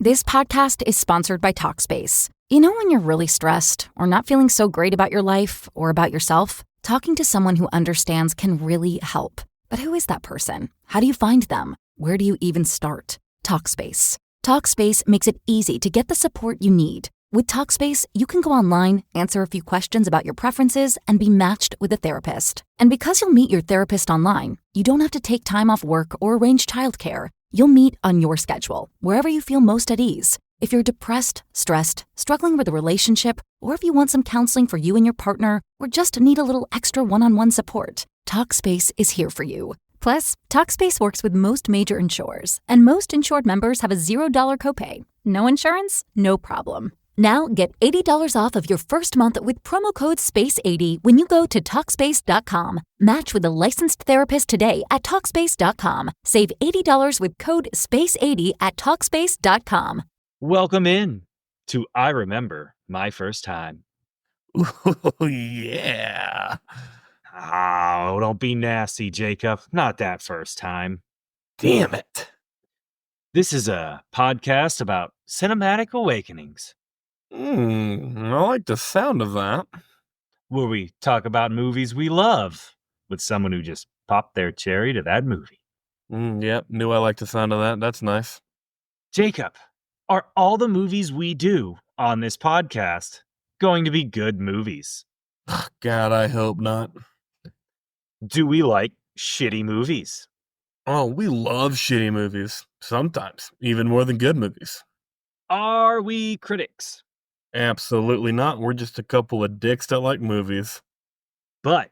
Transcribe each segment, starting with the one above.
This podcast is sponsored by Talkspace. You know when you're really stressed or not feeling so great about your life or about yourself? Talking to someone who understands can really help. But who is that person? How do you find them? Where do you even start? Talkspace. Talkspace makes it easy to get the support you need. With Talkspace, you can go online, answer a few questions about your preferences, and be matched with a therapist. And because you'll meet your therapist online, you don't have to take time off work or arrange childcare. You'll meet on your schedule, wherever you feel most at ease. If you're depressed, stressed, struggling with a relationship, or if you want some counseling for you and your partner, or just need a little extra one-on-one support, Talkspace is here for you. Plus, Talkspace works with most major insurers, and most insured members have a $0 copay. No insurance? No problem. Now get $80 off of your first month with promo code SPACE80 when you go to Talkspace.com. Match with a licensed therapist today at Talkspace.com. Save $80 with code SPACE80 at Talkspace.com. Welcome in to I Remember My First Time. Oh, yeah. Oh, don't be nasty, Jacob. Not that first time. Damn it. This is a podcast about cinematic awakenings, I like the sound of that. where we talk about movies we love with someone who just popped their cherry to that movie. Yep, knew I liked the sound of that. That's nice. Jacob, are all the movies we do on this podcast going to be good movies? God, I hope not. Do we like shitty movies? Oh, we love shitty movies. Sometimes, even more than good movies. Are we critics? Absolutely not. We're just a couple of dicks that like movies. But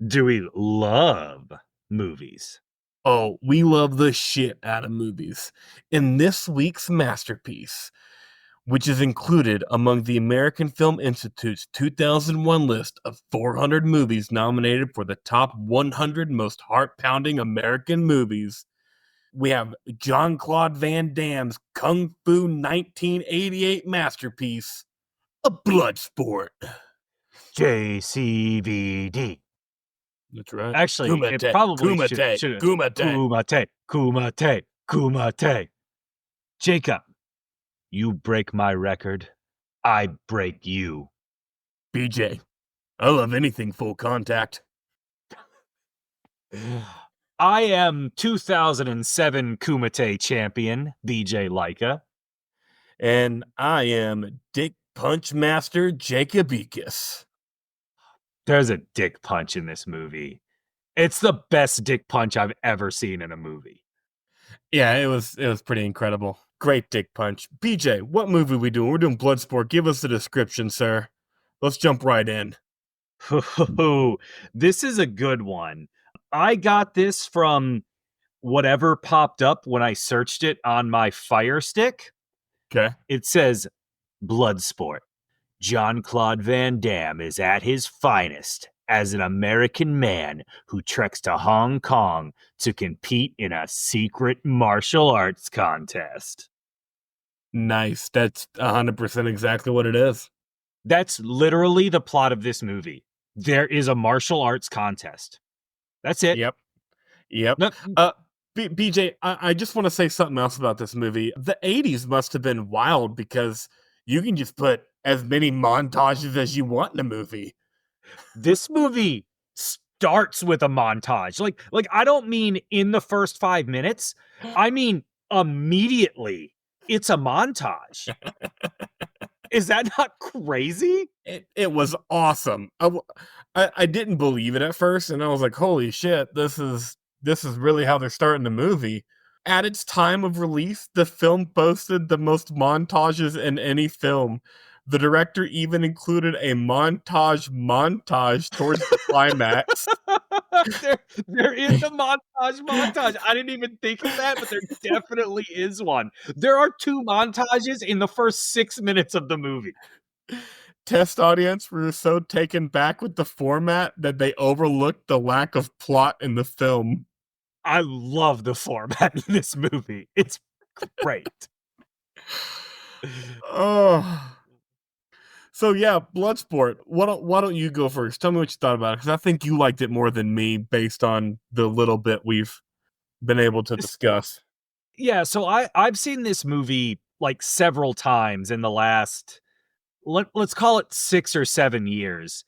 do we love movies? Oh, we love the shit out of movies. In this week's masterpiece, which is included among the American Film Institute's 2001 list of 400 movies nominated for the top 100 most heart-pounding American movies, we have Jean-Claude Van Damme's Kung Fu 1988 masterpiece, A Bloodsport. JCVD. That's right. Actually, Kumite, it probably Kumite, should Kumite. Kumite. Jacob, you break my record, I break you. BJ, I love anything full contact. I am 2007 Kumite champion, BJ Leica. And I am Dick Punch Master Jacobicus. There's a dick punch in this movie. It's the best dick punch I've ever seen in a movie. Yeah, it was pretty incredible. Great dick punch. BJ, what movie are we doing? We're doing Bloodsport. Give us the description, sir. Let's jump right in. This is a good one. I got this from whatever popped up when I searched it on my Fire Stick. Okay. It says Bloodsport. Jean-Claude Van Damme is at his finest as an American man who treks to Hong Kong to compete in a secret martial arts contest. Nice. That's 100% exactly what it is. That's literally the plot of this movie. There is a martial arts contest. That's it. Yep. No, BJ, I just want to say something else about this movie. The 80s must have been wild because you can just put as many montages as you want in a movie. This movie starts with a montage. Like I don't mean in the first 5 minutes. I mean immediately. It's a montage. Is that not crazy? It was awesome. I didn't believe it at first, and I was like, holy shit, this is really how they're starting the movie. At its time of release, the film boasted the most montages in any film. The director even included a montage towards the climax. there is a montage. I didn't even think of that, but there definitely is one. There are 2 montages in the first 6 minutes of the movie. Test audience were so taken back with the format that they overlooked the lack of plot in the film. I love the format in this movie. It's great. Oh. So yeah, Bloodsport. Why don't you go first? Tell me what you thought about it, because I think you liked it more than me based on the little bit we've been able to discuss. Yeah, so I've seen this movie like several times in the last, let's call it 6 or 7 years.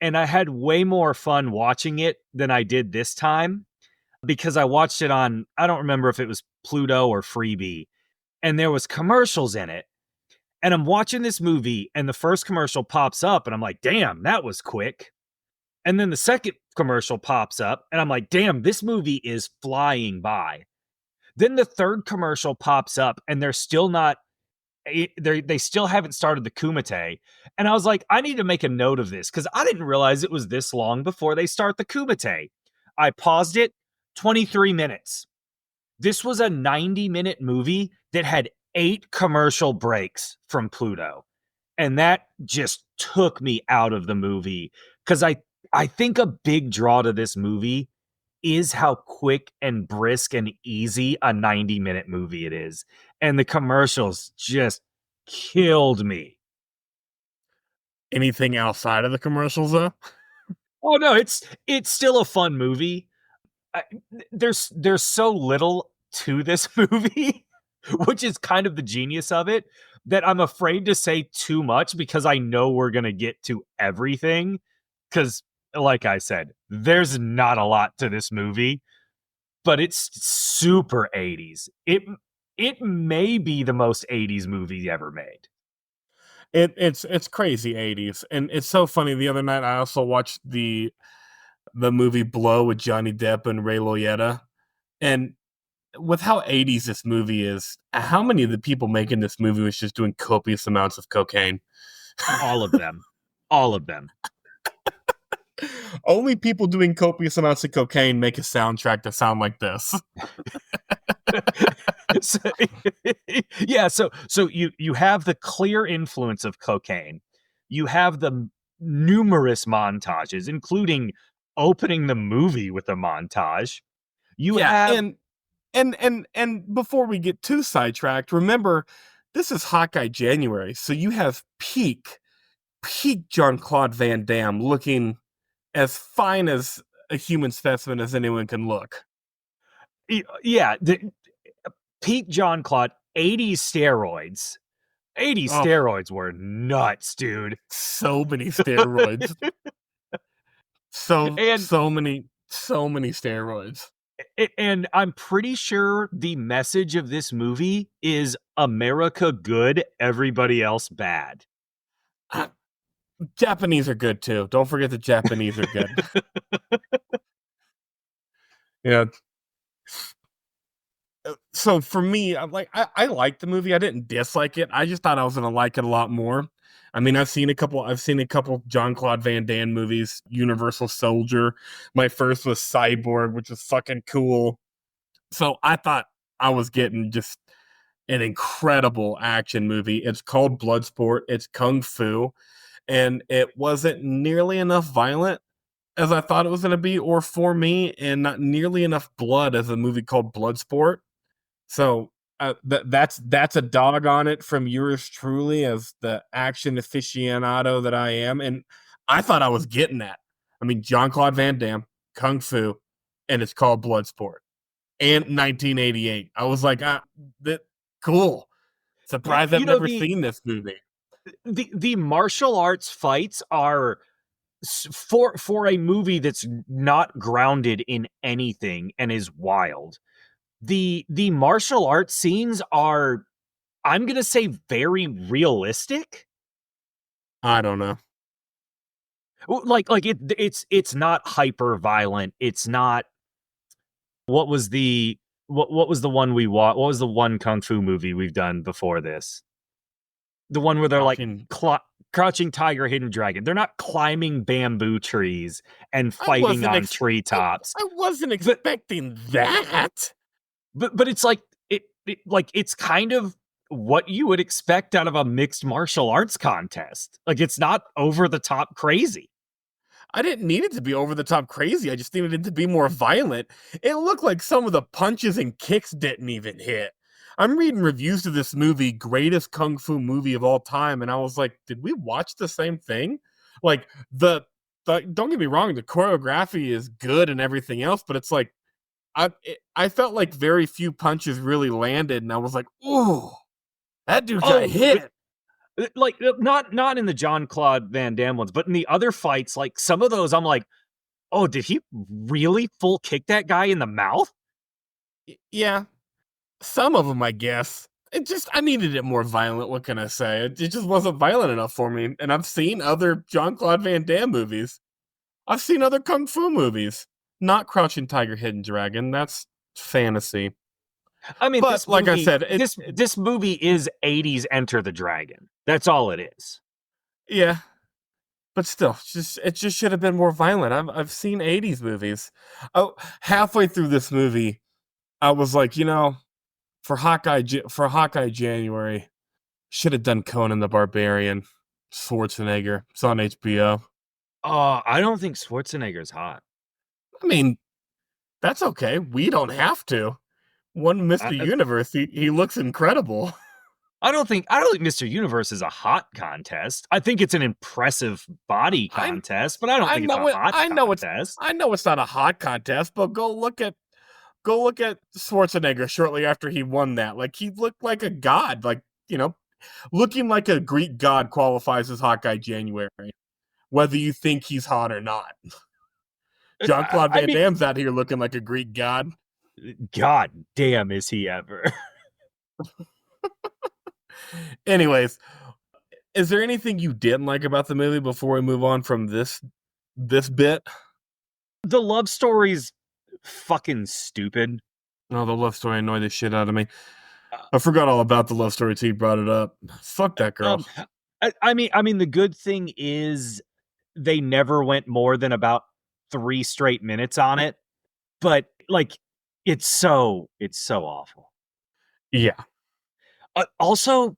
And I had way more fun watching it than I did this time because I watched it on, I don't remember if it was Pluto or Freebie, and there was commercials in it. And I'm watching this movie and the first commercial pops up and I'm like, damn, that was quick. And then the second commercial pops up and I'm like, damn, this movie is flying by. Then the third commercial pops up and they're still not, they still haven't started the Kumite. And I was like, I need to make a note of this because I didn't realize it was this long before they start the Kumite. I paused it, 23 minutes. This was a 90-minute movie that had 8 commercial breaks from Pluto. And that just took me out of the movie because I think a big draw to this movie is how quick and brisk and easy a 90-minute movie it is. And the commercials just killed me. Anything outside of the commercials, though? Oh no, it's still a fun movie. There's so little to this movie, which is kind of the genius of it, that I'm afraid to say too much because I know we're going to get to everything. Because, like I said, there's not a lot to this movie, but it's super 80s. It may be the most 80s movie ever made. It's crazy 80s. And it's so funny. The other night I also watched the movie Blow with Johnny Depp and Ray Liotta. And with how 80s this movie is, how many of the people making this movie was just doing copious amounts of cocaine? All of them. All of them. Only people doing copious amounts of cocaine make a soundtrack that sound like this. So you have the clear influence of cocaine. You have the numerous montages, including opening the movie with a montage. And before we get too sidetracked, remember this is Hawkeye January, so you have peak Jean-Claude Van Damme looking as fine as a human specimen as anyone can look. Yeah, peak Jean-Claude, 80s steroids. 80s steroids were nuts, dude. So many steroids. so many steroids. And I'm pretty sure the message of this movie is America good, everybody else bad. Japanese are good too. Don't forget the Japanese are good. Yeah. So for me, I liked the movie. I didn't dislike it. I just thought I was gonna like it a lot more. I mean, I've seen a couple Jean-Claude Van Damme movies, Universal Soldier. My first was Cyborg, which was fucking cool. So I thought I was getting just an incredible action movie. It's called Bloodsport. It's kung fu. And it wasn't nearly enough violent as I thought it was going to be, or for me, and not nearly enough blood as a movie called Bloodsport. So that's a dog on it from yours truly as the action aficionado that I am. And I thought I was getting that. I mean, Jean-Claude Van Damme, kung fu, and it's called Bloodsport. And 1988. I was like, cool. Surprised I've never seen this movie. The martial arts fights are, for a movie that's not grounded in anything and is wild, the martial arts scenes are, I'm gonna say, very realistic. I don't know. Like it's not hyper violent. It's not. What was the one we watched? What was the one kung fu movie we've done before this? The one where they're Crouching Tiger, Hidden Dragon. They're not climbing bamboo trees and fighting on treetops. I wasn't expecting that. But it's like it's kind of what you would expect out of a mixed martial arts contest. Like, it's not over the top crazy. I didn't need it to be over the top crazy. I just needed it to be more violent. It looked like some of the punches and kicks didn't even hit. I'm reading reviews of this movie, greatest kung fu movie of all time, and I was like, did we watch the same thing? Like, don't get me wrong, the choreography is good and everything else, but it's like, I felt like very few punches really landed, and I was like, ooh, That dude got hit. Like not in the Jean-Claude Van Damme ones, but in the other fights, like some of those, I'm like, oh, did he really full kick that guy in the mouth? Yeah, some of them, I guess. I needed it more violent. What can I say? It just wasn't violent enough for me. And I've seen other Jean-Claude Van Damme movies. I've seen other Kung Fu movies. Not Crouching Tiger, Hidden Dragon. That's fantasy. I mean, but like I said, this movie is 80s Enter the Dragon. That's all it is. Yeah. But still, it just should have been more violent. I've seen 80s movies. Oh, halfway through this movie, I was like, for Hawkeye January, should have done Conan the Barbarian, Schwarzenegger. It's on HBO. Oh, I don't think Schwarzenegger's hot. I mean, that's okay. We don't have to. One Mr. Universe, he looks incredible. I don't think Mr. Universe is a hot contest. I think it's an impressive body contest, but I don't think it's a hot contest. I know it's not a hot contest, but go look at Schwarzenegger shortly after he won that. Like, he looked like a god. Like, looking like a Greek god qualifies as Hawkeye January, whether you think he's hot or not. Jean-Claude Van Damme's out here looking like a Greek god. God damn, is he ever. Anyways, is there anything you didn't like about the movie before we move on from this bit? The love story's fucking stupid. No, the love story annoyed the shit out of me. I forgot all about the love story till you brought it up. Fuck that girl. I mean, the good thing is they never went more than about 3 straight minutes on it, but like, it's so awful. Yeah. Also,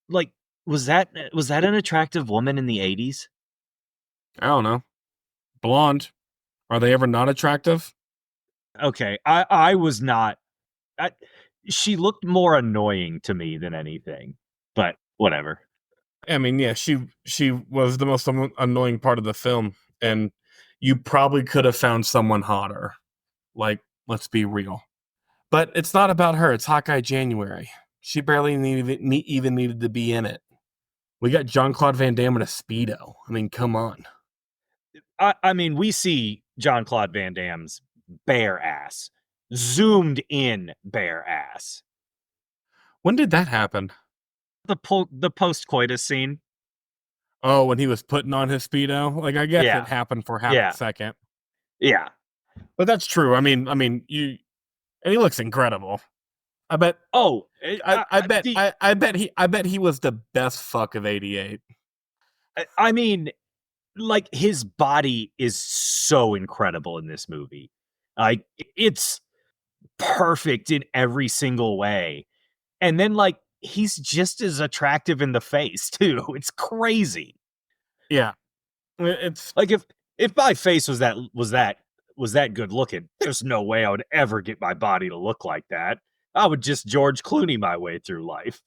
like, was that an attractive woman in the 80s? I don't know. Blonde. Are they ever not attractive? Okay, I was not. She looked more annoying to me than anything, but whatever. I mean, yeah, she was the most annoying part of the film, and you probably could have found someone hotter. Like, let's be real. But it's not about her. It's Hawkeye January. She barely even needed to be in it. We got Jean-Claude Van Damme in a Speedo. I mean, come on. I mean, we see Jean-Claude Van Damme's bare ass. Zoomed in bare ass. When did that happen? The post-coitus scene. Oh, when he was putting on his Speedo? Like, I guess it happened for half a second. Yeah. But that's true. I mean, and he looks incredible. I bet. Oh, I bet he was the best fuck of '88. I mean, like, his body is so incredible in this movie. Like, it's perfect in every single way. And then, like, he's just as attractive in the face too. It's crazy. Yeah. It's like, if my face was that good looking, there's no way I would ever get my body to look like that. I would just George Clooney my way through life.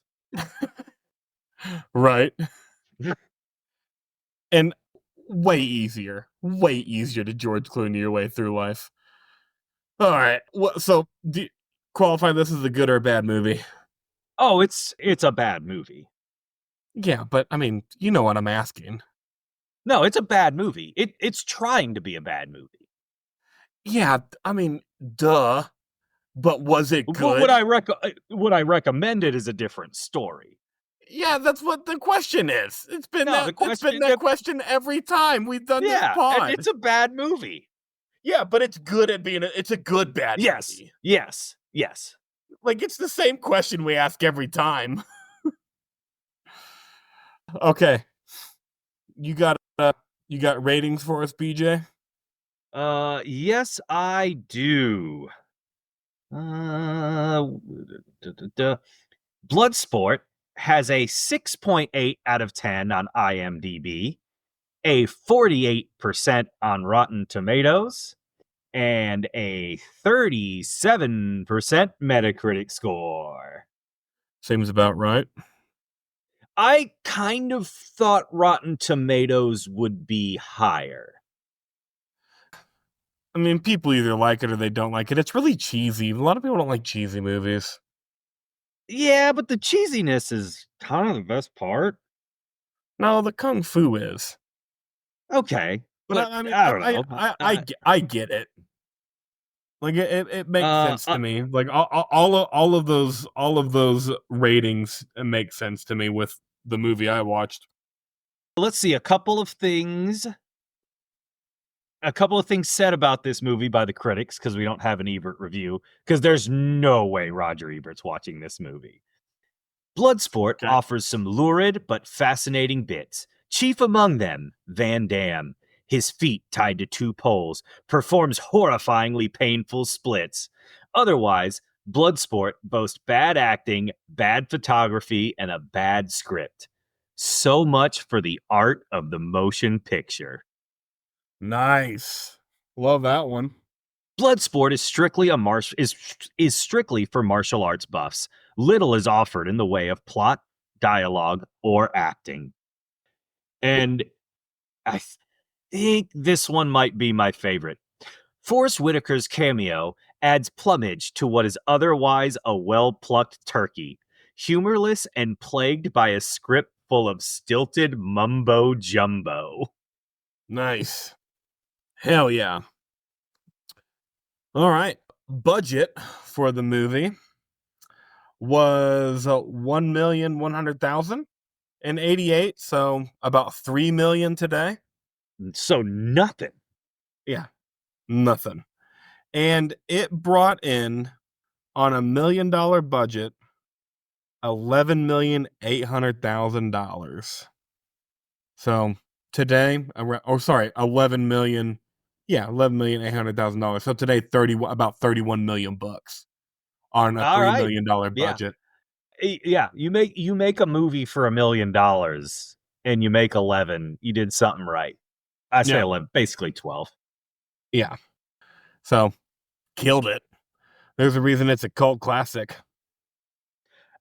Right. And way easier to George Clooney your way through life. All right. So do you qualify this as a good or a bad movie? Oh, it's a bad movie. Yeah, but I mean, you know what I'm asking. No, it's a bad movie. It's trying to be a bad movie. Yeah, I mean, duh. But was it good? Would I recommend it is a different story. Yeah, that's what the question is. It's been that question every time we've done this pod. And it's a bad movie. Yeah, but it's good at being it's a good bad movie. Yes. Like, it's the same question we ask every time. Okay. You got ratings for us, BJ? Yes, I do. Bloodsport has a 6.8 out of 10 on IMDb, a 48% on Rotten Tomatoes, and a 37% Metacritic score. Seems about right. I kind of thought Rotten Tomatoes would be higher. I mean, people either like it or they don't like it. It's really cheesy. A lot of people don't like cheesy movies. Yeah, but the cheesiness is kind of the best part. No, the kung fu is. Okay, But but I mean, I don't know. I get it. Like it makes Uh, sense uh, to me. Like all of those ratings make sense to me with the movie I watched. let's see a couple of things said about this movie by the critics, because we don't have an Ebert review, because there's no way Roger Ebert's watching this movie. Bloodsport Okay. offers some lurid but fascinating bits. Chief among them, Van Damme, his feet tied to two poles, performs horrifyingly painful splits. Otherwise, Bloodsport boasts bad acting, bad photography, and a bad script. So much for the art of the motion picture. Nice. Love that one. Bloodsport is strictly is strictly for martial arts buffs. Little is offered in the way of plot, dialogue, or acting. And I think this one might be my favorite. Forrest Whitaker's cameo adds plumage to what is otherwise a well-plucked turkey, humorless and plagued by a script full of stilted mumbo jumbo. Nice. Hell yeah. All right. Budget for the movie was 1,100,000 in '88, so about 3 million today. So nothing. Yeah, nothing. And it brought in on $1 million budget $11,800,000. So today, 11 million. Yeah, $11,800,000. So today, about 31 million bucks on a All right. $3 million Yeah. budget. Yeah, you make a movie for $1 million and you make 11, you did something right. I say Yeah, 11, basically 12. yeah. So killed it. There's a reason it's a cult classic.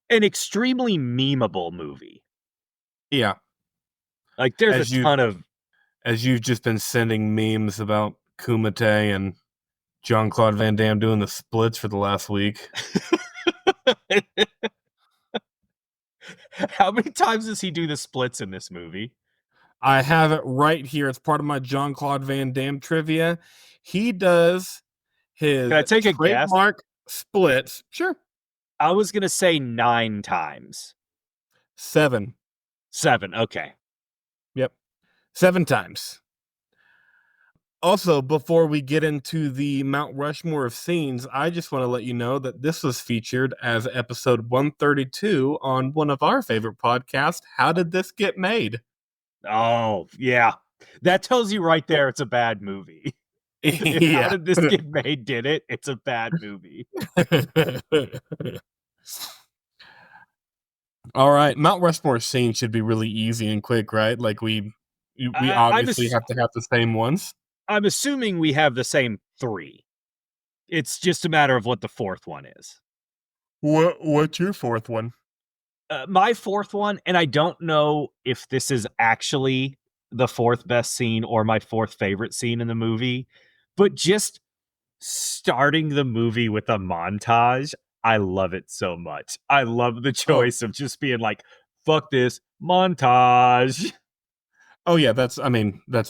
An extremely memeable movie. Yeah, Like there's a as you ton of as you've just been sending memes about Kumite and Jean-Claude Van Damme doing the splits for the last week. How many times does he do the splits in this movie? I have it right here. It's part of my Jean-Claude Van Damme trivia. He does Can his I take a guess? trademark splits. Sure. I was gonna say 9 times. 7. 7, okay. Yep. 7 times. Also, before we get into the Mount Rushmore of scenes, I just want to let you know that this was featured as episode 132 on one of our favorite podcasts, How Did This Get Made? Oh, yeah. That tells you right there it's a bad movie. If How Yeah. Did This Get Made did it, it's a bad movie. All right, Mount Rushmore scene should be really easy and quick, right? Like we I'm obviously have to have the same ones. I'm assuming we have the same 3. It's just a matter of what the 4th one is. What's your fourth one? My 4th one, and I don't know if this is actually the 4th best scene or my 4th favorite scene in the movie, but just starting the movie with a montage, I love it so much. I love the Oh, choice of just being like, fuck this montage. oh yeah, that's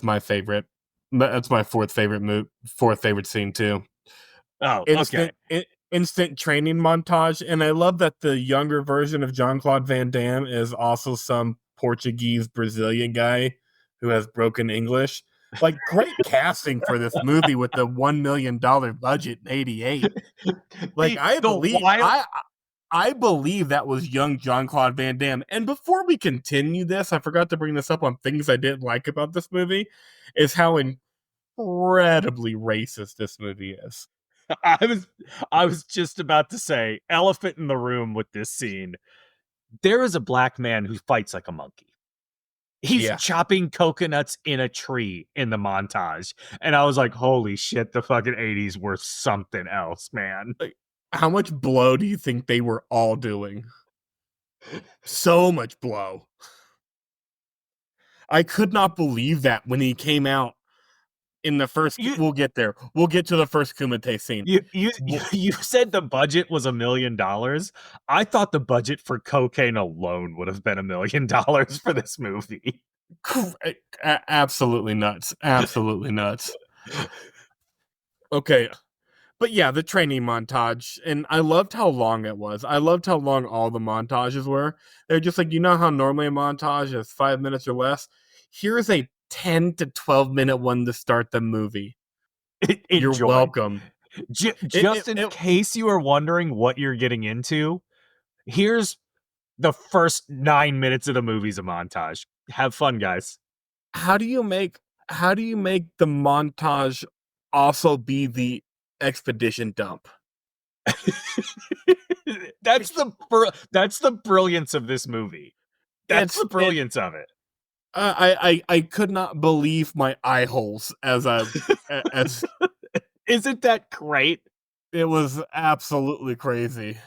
my favorite. That's my fourth favorite scene too. Oh, okay. Instant training montage, and I love that the younger version of Jean-Claude Van Damme is also some Portuguese Brazilian guy who has broken English. Like great casting for this movie with the $1 million budget in '88. Like the wild I believe that was young Jean-Claude Van Damme. And before we continue this, I forgot to bring this up on things I didn't like about this movie, is how incredibly racist this movie is. I was just about to say elephant in the room with this scene. There is a black man who fights like a monkey. He's Yeah. chopping coconuts in a tree in the montage. And I was like, holy shit, the fucking 80s were something else, man. Like, how much blow do you think they were all doing? So much blow. I could not believe that when he came out in the first, we'll get there. We'll get to the first Kumite scene. You said the budget was $1 million. I thought the budget for cocaine alone would have been $1 million for this movie. Absolutely nuts. Absolutely nuts. Okay. But yeah, the training montage, and I loved how long it was. I loved how long all the montages were. They're just like, you know how normally a montage is 5 minutes or less? Here's a 10 to 12 minute one to start the movie. You're welcome. Just in case you are wondering what you're getting into, here's the first 9 minutes of the movie's a montage. Have fun, guys. How do you make the montage also be the expedition dump? That's the brilliance of this movie. That's the brilliance of it. I could not believe my eye holes as Isn't that great? It was absolutely crazy.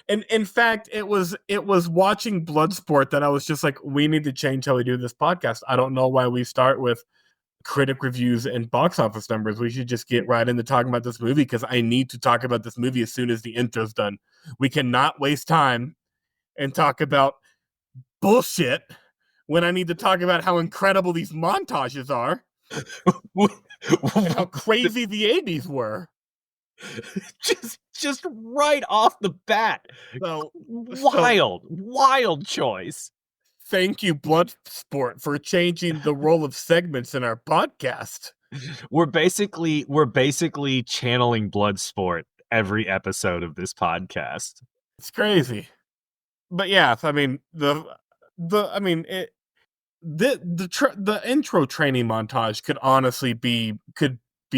And in fact, it was watching Bloodsport that I was just like, we need to change how we do this podcast. I don't know why we start with critic reviews and box office numbers. We should just get right into talking about this movie, because I need to talk about this movie as soon as the intro's done. We cannot waste time and talk about bullshit when I need to talk about how incredible these montages are. And how crazy the 80s were. Just right off the bat. Wild choice. Thank you, Bloodsport, for changing the role of segments in our podcast. We're basically channeling Bloodsport every episode of this podcast. It's crazy. But yeah, I mean, the intro training montage could honestly be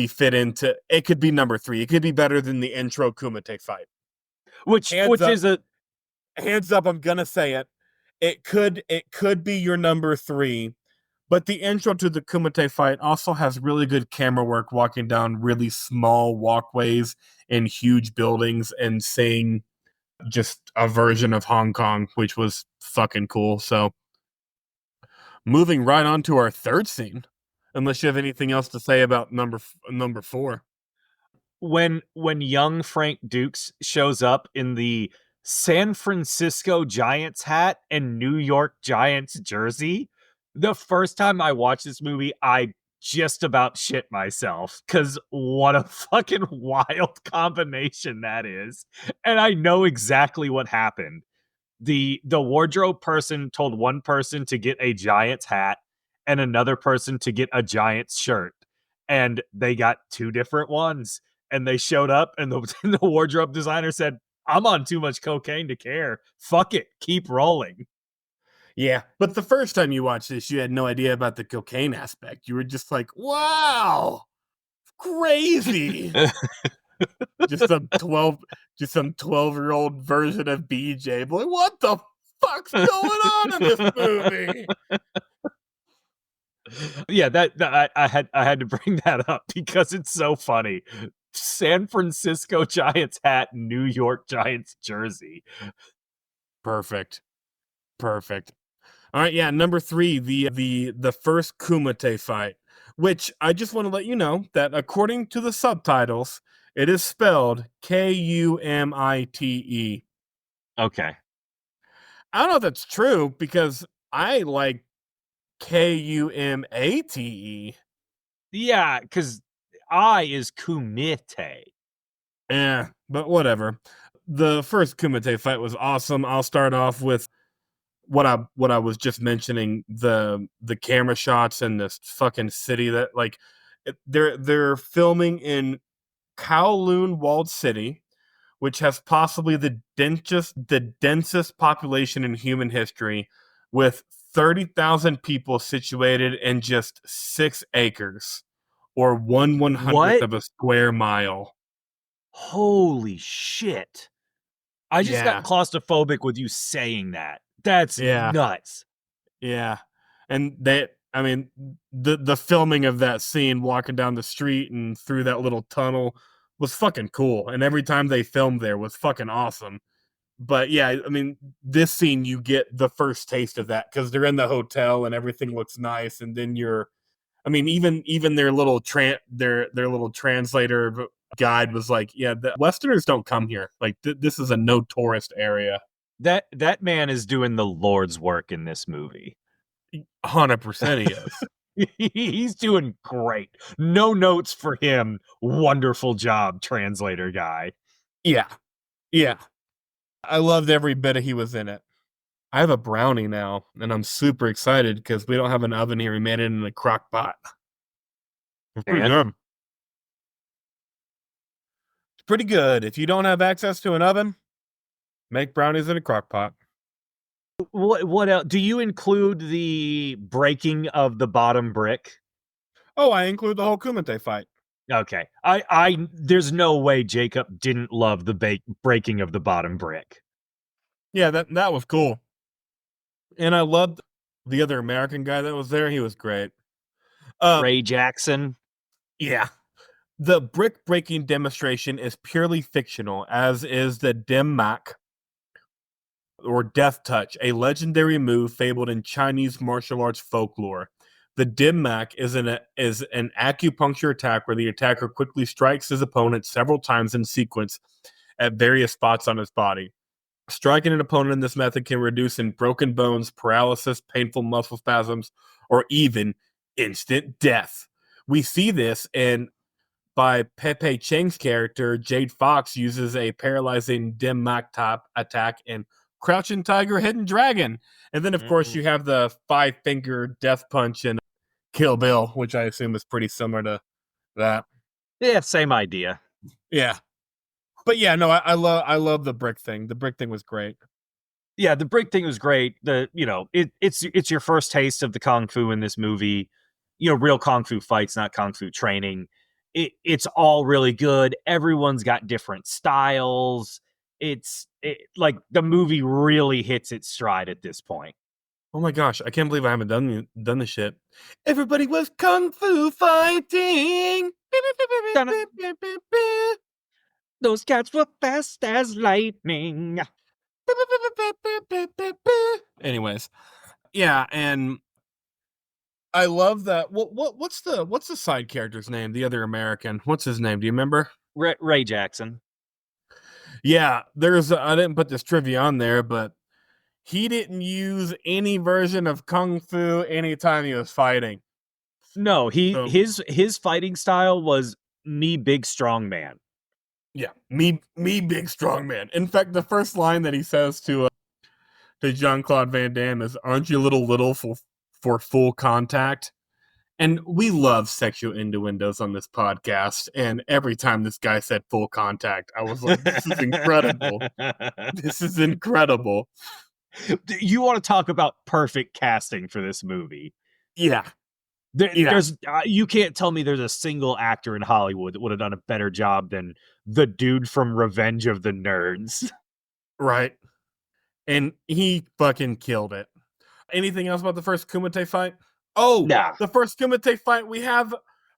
fit into, it could be number 3. It could be better than the intro Kumite fight. Hands up, I'm gonna say it. It could be your number 3, but the intro to the Kumite fight also has really good camera work, walking down really small walkways in huge buildings and seeing just a version of Hong Kong, which was fucking cool. So moving right on to our third scene, unless you have anything else to say about number 4. When young Frank Dukes shows up in the San Francisco Giants hat and New York Giants jersey, the first time I watched this movie, I just about shit myself, because what a fucking wild combination that is. And I know exactly what happened. The wardrobe person told one person to get a Giants hat and another person to get a Giants shirt, and they got 2 different ones. And they showed up, and the wardrobe designer said, I'm on too much cocaine to care. Fuck it. Keep rolling. Yeah, but the first time you watched this, you had no idea about the cocaine aspect. You were just like, wow, crazy. just some 12-year-old version of BJ. Boy, what the fuck's going on in this movie? Yeah, that I had to bring that up because it's so funny. San Francisco Giants hat, New York Giants jersey. Perfect. All right, yeah, number 3, the first Kumite fight, which I just want to let you know that according to the subtitles, it is spelled Kumite. Okay. I don't know if that's true, because I like Kumate. Yeah, because I is Kumite. Yeah, but whatever. The first Kumite fight was awesome. I'll start off with what I was just mentioning, the camera shots and this fucking city that, like, they're filming in Kowloon Walled City, which has possibly the densest population in human history, with 30,000 people situated in just 6 acres, or 1/100th of a square mile. Holy shit. I just got claustrophobic with you saying that. That's nuts. Yeah. And the filming of that scene, walking down the street and through that little tunnel, was fucking cool. And every time they filmed there was fucking awesome. But yeah, I mean, this scene, you get the first taste of that, because they're in the hotel and everything looks nice. And then you're I mean, even their little their little translator guide was like, yeah, the Westerners don't come here. Like this is a no tourist area. That man is doing the Lord's work in this movie. 100% he is. He's doing great. No notes for him. Wonderful job, translator guy. Yeah. Yeah. I loved every bit of he was in it. I have a brownie now, and I'm super excited because we don't have an oven here. We made it in a crock pot. It's pretty good. It's pretty good. If you don't have access to an oven, make brownies in a crock pot. What else? Do you include the breaking of the bottom brick? Oh, I include the whole Kumite fight. Okay. There's no way Jacob didn't love the breaking of the bottom brick. Yeah, that was cool. And I loved the other American guy that was there. He was great. Ray Jackson. Yeah. The brick breaking demonstration is purely fictional, as is the Dim Mak, or Death Touch, a legendary move fabled in Chinese martial arts folklore. The Dim Mak is an acupuncture attack where the attacker quickly strikes his opponent several times in sequence at various spots on his body. Striking an opponent in this method can reduce in broken bones, paralysis, painful muscle spasms, or even instant death. We see this by Pepe Cheng's character, Jade Fox uses a paralyzing Dim Mak top attack in Crouching Tiger, Hidden Dragon. And then, of course, you have the 5-finger death punch in Kill Bill, which I assume is pretty similar to that. Yeah, same idea. Yeah. But yeah, no, I love the brick thing. The brick thing was great. Yeah, the brick thing was great. It's your first taste of the kung fu in this movie. Real kung fu fights, not kung fu training. It's all really good. Everyone's got different styles. Like the movie really hits its stride at this point. Oh my gosh, I can't believe I haven't done the shit. Everybody was kung fu fighting. Those cats were fast as lightning. Anyways, yeah, and I love that. What's the side character's name? The other American. What's his name? Do you remember? Ray Jackson. Yeah, I didn't put this trivia on there, but he didn't use any version of kung fu anytime he was fighting. No, his fighting style was me big strong man. Yeah, me big strong man. In fact, the first line that he says to Jean-Claude Van Damme is, "Aren't you a little for full contact?" And we love sexual innuendos on this podcast. And every time this guy said full contact, I was like, this is incredible. This is incredible. You want to talk about perfect casting for this movie? Yeah. There's you can't tell me there's a single actor in Hollywood that would have done a better job than the dude from Revenge of the Nerds. Right. And he fucking killed it. Anything else about the first Kumite fight? Oh, nah. The first Kumite fight, we have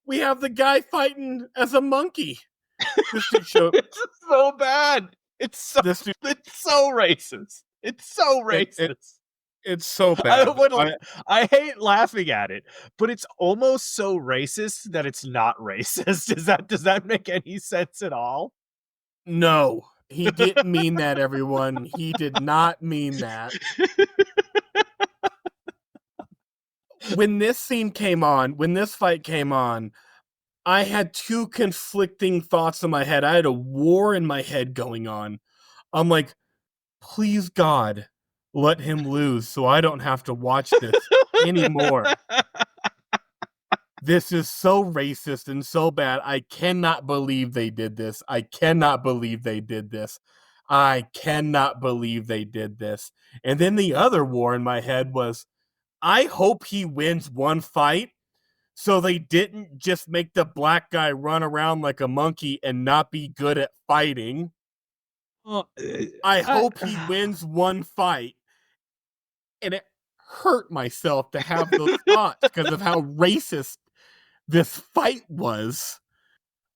the guy fighting as a monkey. This dude it's so bad. It's so racist. It's so racist. It's so bad. I hate laughing at it, but it's almost so racist that it's not racist. Does that make any sense at all? No, he didn't mean that, everyone. He did not mean that. When this fight came on, I had two conflicting thoughts in my head. I had a war in my head going on. I'm like, please God, let him lose so I don't have to watch this anymore. This is so racist and so bad. I cannot believe they did this. I cannot believe they did this. And then the other war in my head was, I hope he wins one fight so they didn't just make the black guy run around like a monkey and not be good at fighting. I hope he wins one fight. And it hurt myself to have those thoughts because of how racist this fight was.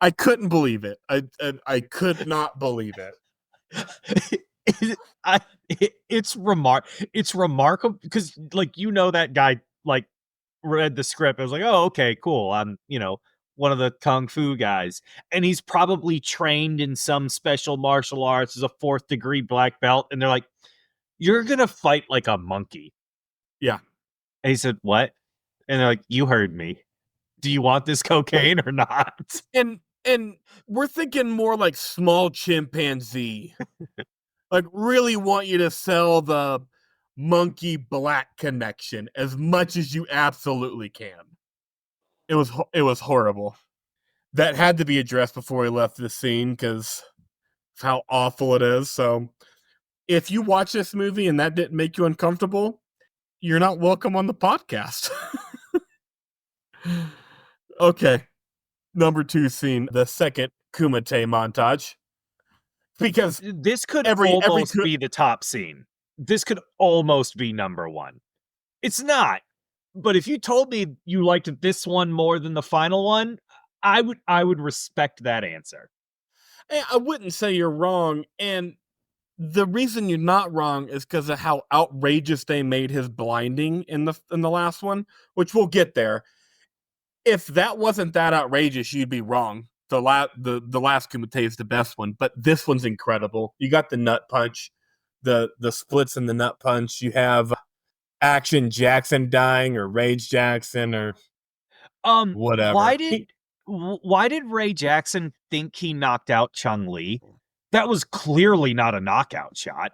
I couldn't believe it. I could not believe it. It's remarkable because, like, that guy, like, read the script. I was like, oh, okay, cool. I'm, one of the kung fu guys. And he's probably trained in some special martial arts as a 4th degree black belt. And they're like, you're going to fight like a monkey. Yeah. And he said, what? And they're like, you heard me. Do you want this cocaine or not? And we're thinking more like small chimpanzee. Like, really want you to sell the monkey black connection as much as you absolutely can. It was horrible. That had to be addressed before he left the scene because of how awful it is. So if you watch this movie and that didn't make you uncomfortable, you're not welcome on the podcast. Okay. Number 2 scene, the second Kumite montage. Because this could every almost be the top scene. This could almost be number 1. It's not. But if you told me you liked this one more than the final one, I would respect that answer. I wouldn't say you're wrong, and the reason you're not wrong is because of how outrageous they made his blinding in the last one, which we'll get there. If that wasn't that outrageous, you'd be wrong. The last Kumite is the best one, but this one's incredible. You got the nut punch, the splits in the nut punch. You have Action Jackson dying, or Rage Jackson, or whatever. Why did Ray Jackson think he knocked out Chung-Li? That was clearly not a knockout shot.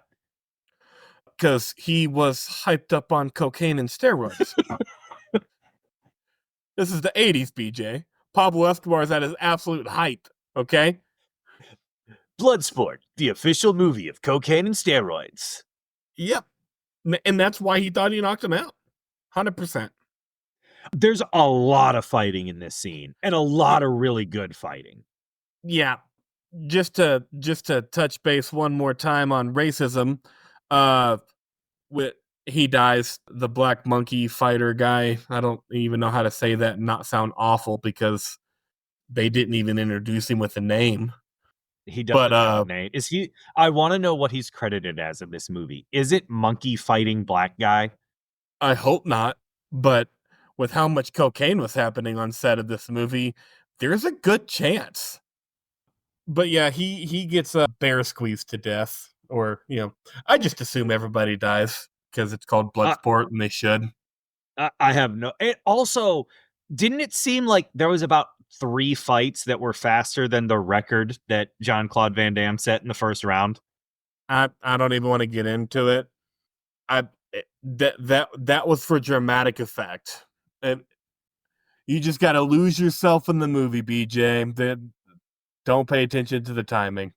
Because he was hyped up on cocaine and steroids. This is the 80s, BJ. Pablo Escobar is at his absolute height, okay? Bloodsport, the official movie of cocaine and steroids. Yep. And that's why he thought he knocked him out. 100%. There's a lot of fighting in this scene, and a lot of really good fighting. Yeah. Just to touch base one more time on racism, he dies, the black monkey fighter guy. I don't even know how to say that and not sound awful because they didn't even introduce him with a name. He doesn't have a name. Is he? I want to know what he's credited as in this movie. Is it monkey fighting black guy? I hope not, but with how much cocaine was happening on set of this movie, there's a good chance. But yeah, he gets bear squeezed to death, or I just assume everybody dies because it's called Bloodsport, and they should. I have no. It also, didn't it seem like there was about 3 fights that were faster than the record that Jean-Claude Van Damme set in the first round? I don't even want to get into it. That was for dramatic effect. You just got to lose yourself in the movie, BJ. Don't pay attention to the timing.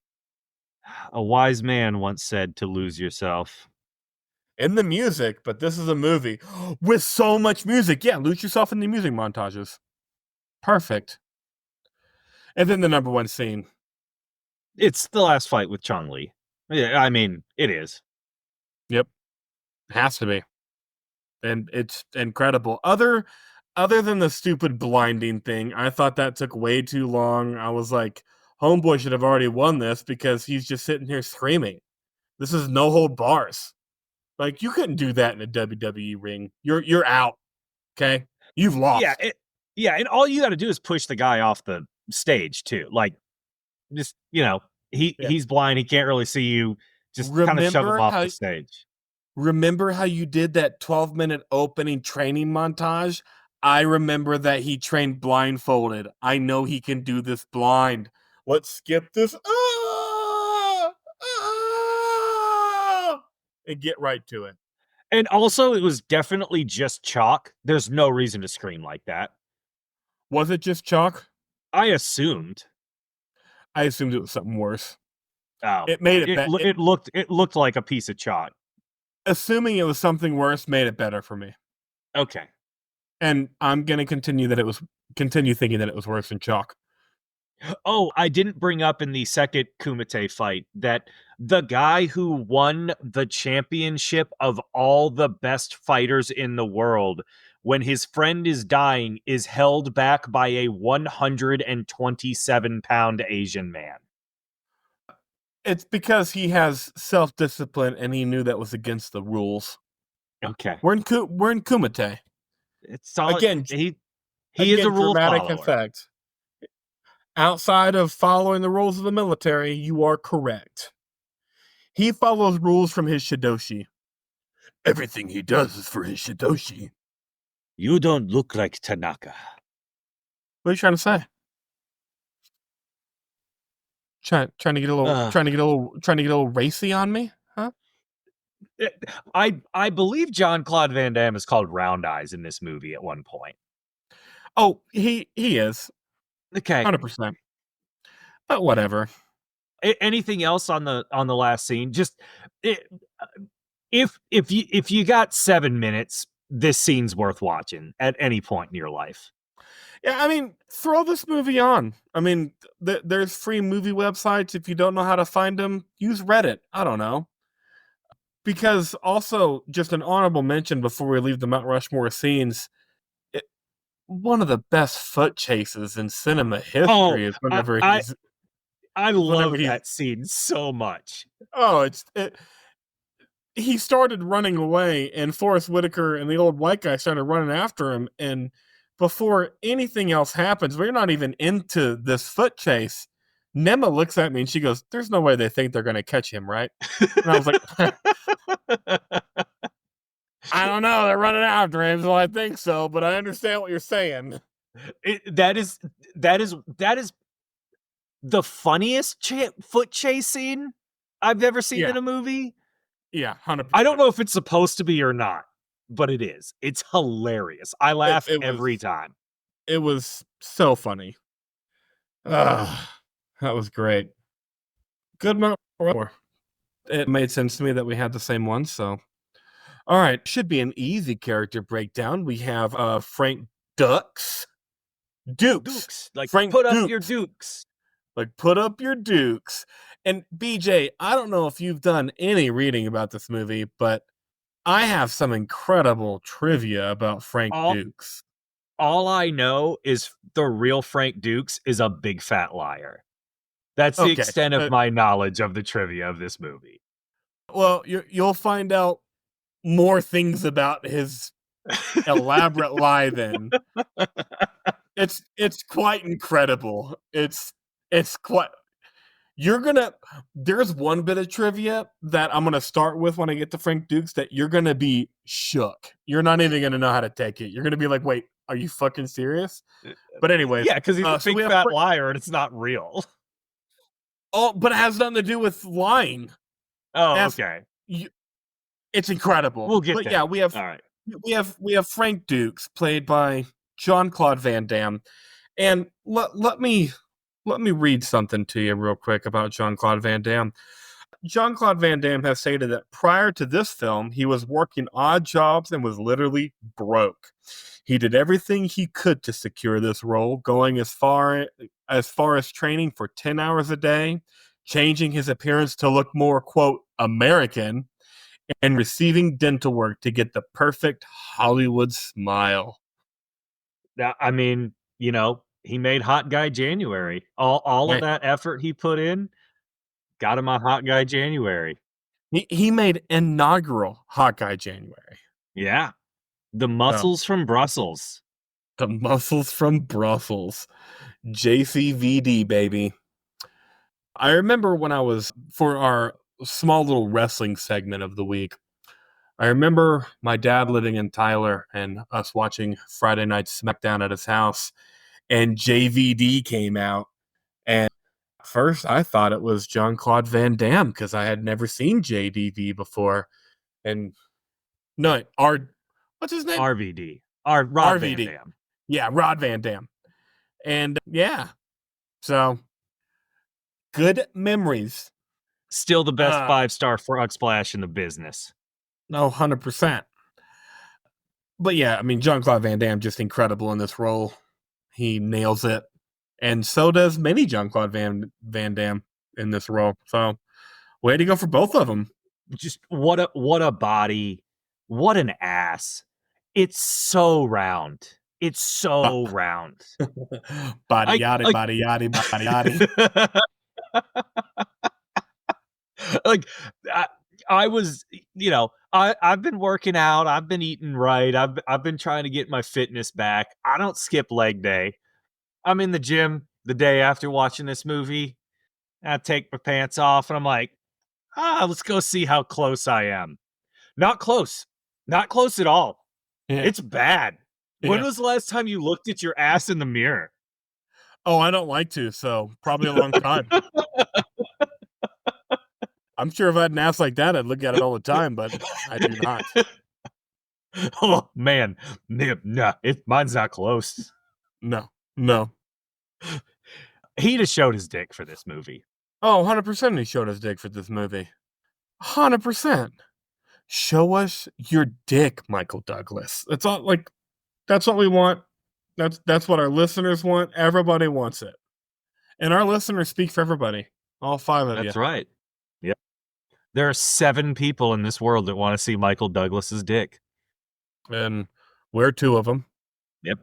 A wise man once said to lose yourself. In the music, but this is a movie with so much music. Yeah, lose yourself in the music montages. Perfect. And then the number 1 scene. It's the last fight with Chung-Li. Yeah, I mean, it is. Yep. Has to be. And it's incredible. Other than the stupid blinding thing, I thought that took way too long. I was like, homeboy should have already won this because he's just sitting here screaming. This is no hold bars. Like, you couldn't do that in a WWE ring. You're out. Okay? You've lost. Yeah, and all you got to do is push the guy off the stage too. Like, just he's blind. He can't really see you. Just kind of shove him off the stage. Remember how you did that 12-minute opening training montage? I remember that he trained blindfolded. I know he can do this blind. Let's skip this. And get right to it. And also, it was definitely just chalk. There's no reason to scream like that. Was it just chalk? I assumed it was something worse. Oh, it made it. It looked like a piece of chalk. Assuming it was something worse made it better for me. Okay. And I'm gonna continue thinking that it was worse than chalk. Oh, I didn't bring up in the second Kumite fight that the guy who won the championship of all the best fighters in the world, when his friend is dying, is held back by a 127-pound Asian man. It's because he has self-discipline and he knew that was against the rules. Okay. We're in Kumite. It's solid. Again, He is a rule dramatic follower. effect. Outside of following the rules of the military, you are correct. He follows rules from his Shidoshi. Everything he does is for his Shidoshi. You don't look like Tanaka. What are you trying to say? Trying to get a little racy on me, huh? I believe Jean-Claude Van Damme is called Round Eyes in this movie at one point. Oh, he is. Okay. 100%. But whatever. Anything else on the last scene? Just if you got 7 minutes, this scene's worth watching at any point in your life. Yeah, I mean, throw this movie on. I mean, there's free movie websites. If you don't know how to find them, use Reddit. I don't know. Because also, just an honorable mention before we leave the Mount Rushmore scenes, one of the best foot chases in cinema history is whenever I love that scene so much. Oh, he started running away, and Forrest Whitaker and the old white guy started running after him, and before anything else happens, we're not even into this foot chase. Nema looks at me and she goes, "There's no way they think they're going to catch him, right?" And I was like, "I don't know. They're running after him, so I think so, but I understand what you're saying." That is the funniest foot chase scene I've ever seen in a movie. Yeah, 100%. I don't know if it's supposed to be or not, but it is. It's hilarious. I laugh every time. It was so funny. That was great. Good Mount Rushmore. It made sense to me that we had the same one, so. All right, should be an easy character breakdown. We have Frank Dukes. Like, Frank put Dukes. Up your dukes. Like, put up your dukes. And BJ, I don't know if you've done any reading about this movie, but I have some incredible trivia about Frank Dukes. All I know is the real Frank Dukes is a big fat liar. That's the extent of my knowledge of the trivia of this movie. Well, you'll find out more things about his elaborate lie then. It's quite incredible. It's quite. There's one bit of trivia that I'm gonna start with when I get to Frank Dukes that you're gonna be shook. You're not even gonna know how to take it. You're gonna be like, "Wait, are you fucking serious?" But anyways, yeah, because he's a big fat liar and it's not real. Oh, but it has nothing to do with lying. Oh, okay. It's incredible. We'll get there. Yeah, we have. All right. We have Frank Dukes, played by Jean-Claude Van Damme, and let me read something to you real quick about Jean-Claude Van Damme. Jean-Claude Van Damme has stated that prior to this film, he was working odd jobs and was literally broke. He did everything he could to secure this role, going as far as training for 10 hours a day, changing his appearance to look more, quote, American, and receiving dental work to get the perfect Hollywood smile. Now, I mean, he made Hot Guy January. All of that effort he put in got him on Hot Guy January. He made inaugural Hot Guy January. Yeah. The muscles from Brussels. The muscles from Brussels. JCVD, baby. I remember when I was, for our small little wrestling segment of the week, I remember my dad living in Tyler and us watching Friday Night SmackDown at his house, and JVD came out. And first I thought it was Jean-Claude Van Damme because I had never seen JDV before. And no, what's his name? RVD. Rod Van Dam. Yeah, Rod Van Dam. And yeah, so good memories. Still the best 5-star frog splash in the business. No, 100%. But yeah, I mean, Jean-Claude Van Damme just incredible in this role. He nails it. And so does many Jean-Claude Van Damme in this role. So way to go for both of them. Just what a body. What an ass. It's so round. It's so round. Body yaddy, body yaddy, body yaddy. Like, I was, I've been working out. I've been eating right. I've been trying to get my fitness back. I don't skip leg day. I'm in the gym the day after watching this movie. I take my pants off and I'm like, let's go see how close I am. Not close. Not close at all. Yeah. It's bad. When Yeah. was the last time you looked at your ass in the mirror? Oh, I don't like to, so probably a long time. I'm sure if I had an ass like that, I'd look at it all the time, but I do not. Oh man, no, mine's not close. No. No. He just showed his dick for this movie. Oh, 100% he showed his dick for this movie. 100%. Show us your dick, Michael Douglas. That's all. Like, that's what we want. That's what our listeners want. Everybody wants it, and our listeners speak for everybody. All 5 of you. That's right. Yep. There are 7 people in this world that want to see Michael Douglas's dick, and we're 2 of them. Yep.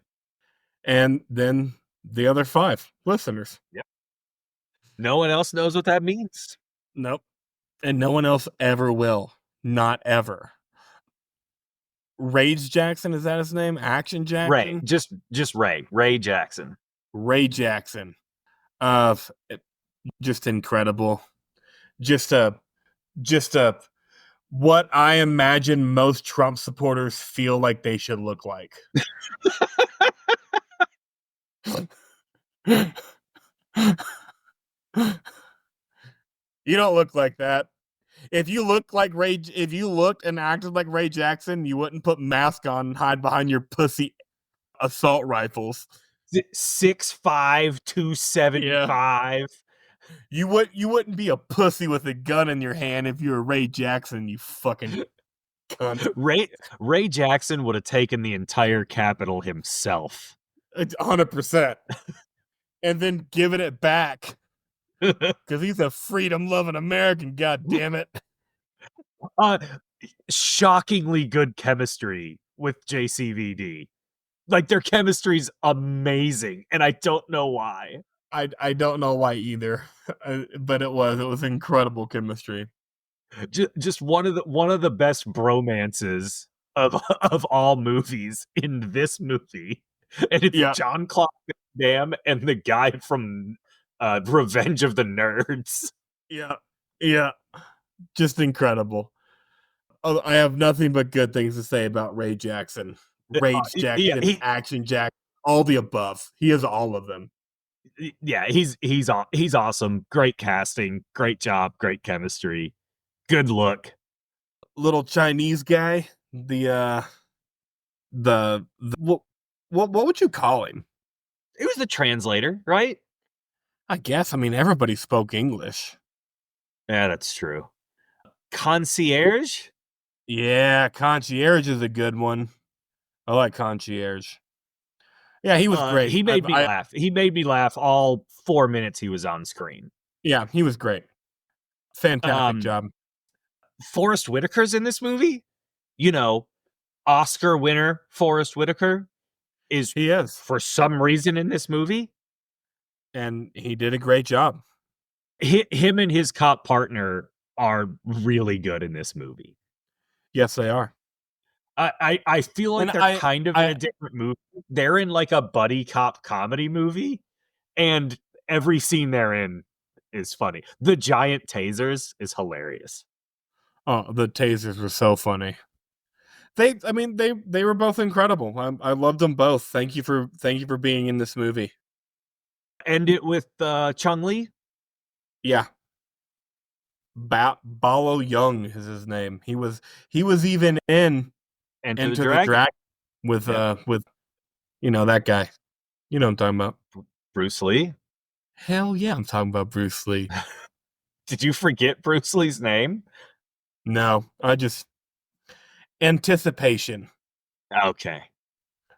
And then the other 5 listeners. Yep. No one else knows what that means. Nope. And no one else ever will. Not ever. Rage Jackson, is that his name? Action Jackson? Ray, just Ray Jackson. Ray Jackson. Just incredible. Just what I imagine most Trump supporters feel like they should look like. You don't look like that. If you looked and acted like Ray Jackson, you wouldn't put mask on and hide behind your pussy assault rifles. 6'5", 275. You wouldn't be a pussy with a gun in your hand if you were Ray Jackson, you fucking cunt. Ray Jackson would have taken the entire Capitol himself. 100%. And then given it back. Because he's a freedom-loving American, goddammit. Shockingly good chemistry with JCVD. Like, their chemistry's amazing, and I don't know why. I don't know why either, but it was incredible chemistry. Just one of the best bromances of all movies in this movie, and it's Jean-Claude Van Damme and the guy from Revenge of the Nerds. Yeah, just incredible. I have nothing but good things to say about Ray Jackson. Rage Jackson, Action Jack, all the above. He is all of them. Yeah, he's awesome. Great casting, great job, great chemistry, good look. Little Chinese guy. What would you call him? It was the translator, right? I guess. I mean, everybody spoke English. Yeah, that's true. Concierge? Yeah, Concierge is a good one. I like Concierge. Yeah, he was great. He made me laugh. He made me laugh all 4 minutes he was on screen. Yeah, he was great. Fantastic job. Forrest Whitaker's in this movie. You know, Oscar winner Forrest Whitaker is for some reason in this movie. And he did a great job. Him and his cop partner are really good in this movie. Yes, they are. I feel like they're kind of in a different movie. They're in like a buddy cop comedy movie, and every scene they're in is funny. The giant tasers is hilarious. Oh, the tasers were so funny. They were both incredible. I loved them both. Thank you for being in this movie. End it with Chung Lee. Yeah. Balo Young is his name. He was even in Enter the Dragon with that guy. You know what I'm talking about. Bruce Lee? Hell yeah, I'm talking about Bruce Lee. Did you forget Bruce Lee's name? No, I just anticipation. Okay.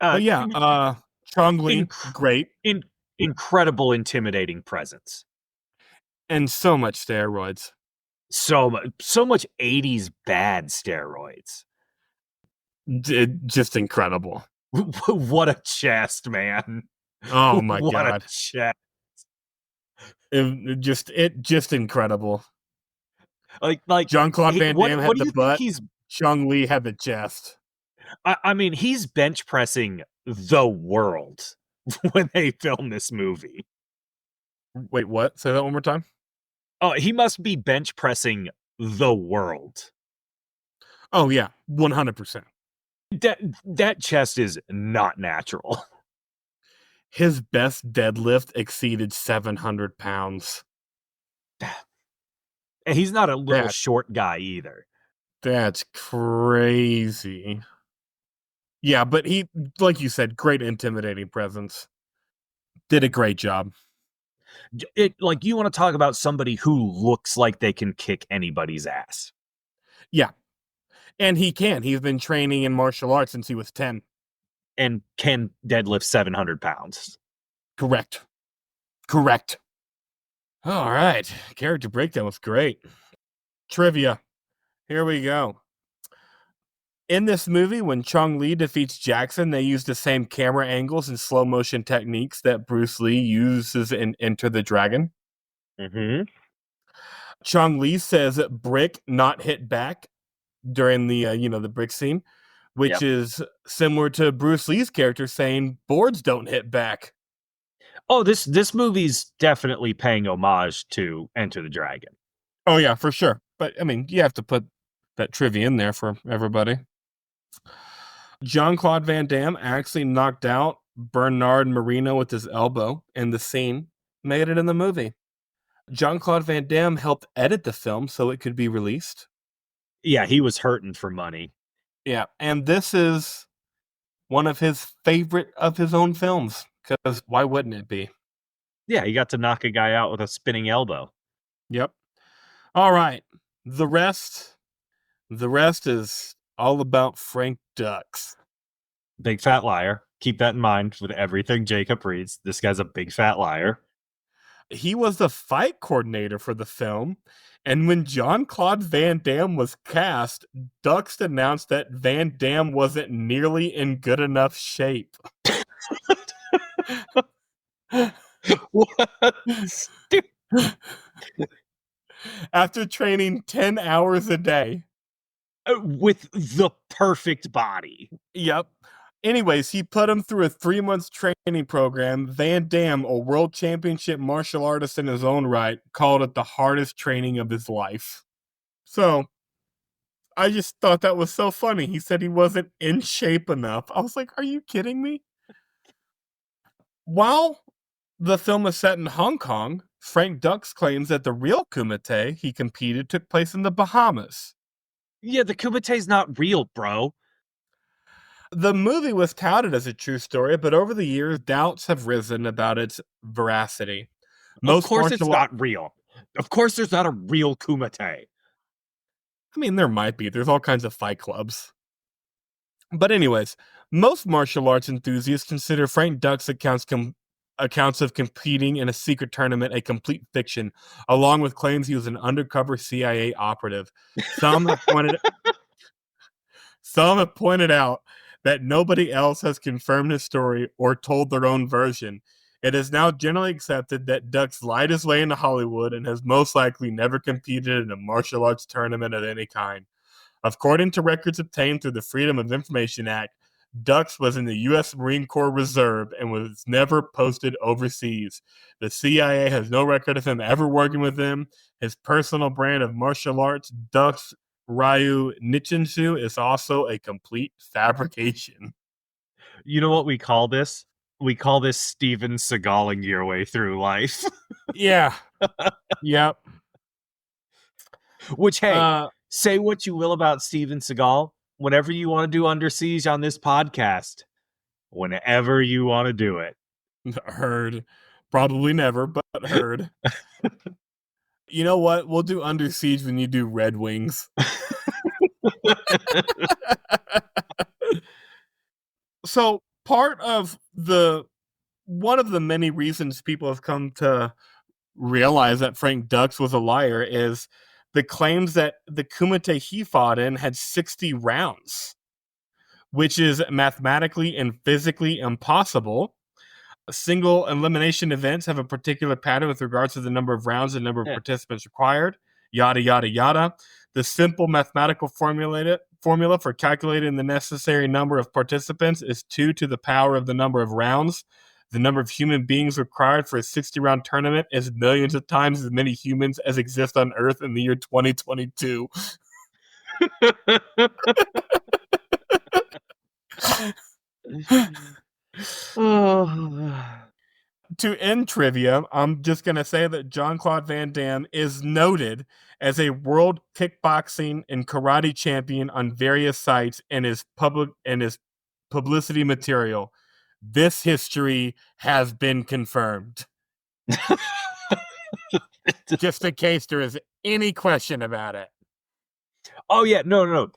But yeah, Chung Lee, great. Incredible intimidating presence. And so much steroids. So much 80s bad steroids. Just incredible. What a chest, man. Oh my god. What a chest. Just incredible. Like Jean-Claude Van Damme had the butt. Chong Li had the chest. I mean, he's bench pressing the world when they film this movie. Wait, what? Say that one more time. Oh, he must be bench pressing the world. Oh, yeah, 100%. That chest is not natural. His best deadlift exceeded 700 pounds. And he's not a little short guy either. That's crazy. Yeah, but he, like you said, great intimidating presence. Did a great job. Like, you want to talk about somebody who looks like they can kick anybody's ass. Yeah. And he can. He's been training in martial arts since he was 10. And can deadlift 700 pounds. Correct. All right. Character breakdown was great. Trivia. Here we go. In this movie, when Chong Li defeats Jackson, they use the same camera angles and slow motion techniques that Bruce Lee uses in Enter the Dragon. Mm-hmm. Chong Li says brick, not hit back during the the brick scene, which is similar to Bruce Lee's character saying boards don't hit back. Oh, this movie's definitely paying homage to Enter the Dragon. Oh yeah, for sure. But I mean, you have to put that trivia in there for everybody. Jean-Claude Van Damme actually knocked out Bernard Marino with his elbow, and the scene made it in the movie. Jean-Claude Van Damme helped edit the film so it could be released. Yeah, he was hurting for money. Yeah, and this is one of his favorite of his own films, because why wouldn't it be? Yeah, he got to knock a guy out with a spinning elbow. Yep. All right. The rest is all about Frank Dux. Big fat liar. Keep that in mind with everything Jacob reads. This guy's a big fat liar. He was the fight coordinator for the film, and when Jean-Claude Van Damme was cast, Dux announced that Van Damme wasn't nearly in good enough shape. What? After training 10 hours a day. With the perfect body. Yep. Anyways, he put him through a 3-month training program. Van Damme, a world championship martial artist in his own right, called it the hardest training of his life. So, I just thought that was so funny. He said he wasn't in shape enough. I was like, are you kidding me? While the film is set in Hong Kong, Frank Dux claims that the real Kumite he competed took place in the Bahamas. Yeah, the Kumite's not real, bro. The movie was touted as a true story, but over the years, doubts have risen about its veracity. Of course it's not real. Of course there's not a real Kumite. I mean, there might be. There's all kinds of fight clubs. But anyways, most martial arts enthusiasts consider Frank Dux accounts of competing in a secret tournament a complete fiction, along with claims he was an undercover CIA operative. Some have pointed out that nobody else has confirmed his story or told their own version. It is now generally accepted that Dux lied his way into Hollywood and has most likely never competed in a martial arts tournament of any kind. According to records obtained through the Freedom of Information Act, Dux was in the U.S. Marine Corps Reserve and was never posted overseas. The CIA has no record of him ever working with them. His personal brand of martial arts, Dux Ryu Nichinshu, is also a complete fabrication. You know what we call this? We call this Steven Seagaling your way through life. Yeah. Yep. Which, hey, say what you will about Steven Seagal. Whenever you want to do Under Siege on this podcast, whenever you want to do it. Heard. Probably never, but heard. You know what? We'll do Under Siege when you do Red Wings. So part of one of the many reasons people have come to realize that Frank Dux was a liar is the claims that the Kumite he fought in had 60 rounds, which is mathematically and physically impossible. Single elimination events have a particular pattern with regards to the number of rounds and number of participants required. yada, yada, yada. The simple mathematical formula for calculating the necessary number of participants is 2 to the power of the number of rounds. The number of human beings required for a 60-round tournament is millions of times as many humans as exist on Earth in the year 2022. To end trivia, I'm just going to say that Jean-Claude Van Damme is noted as a world kickboxing and karate champion on various sites and his publicity material. This history has been confirmed. Just in case there is any question about it. Oh, yeah. No.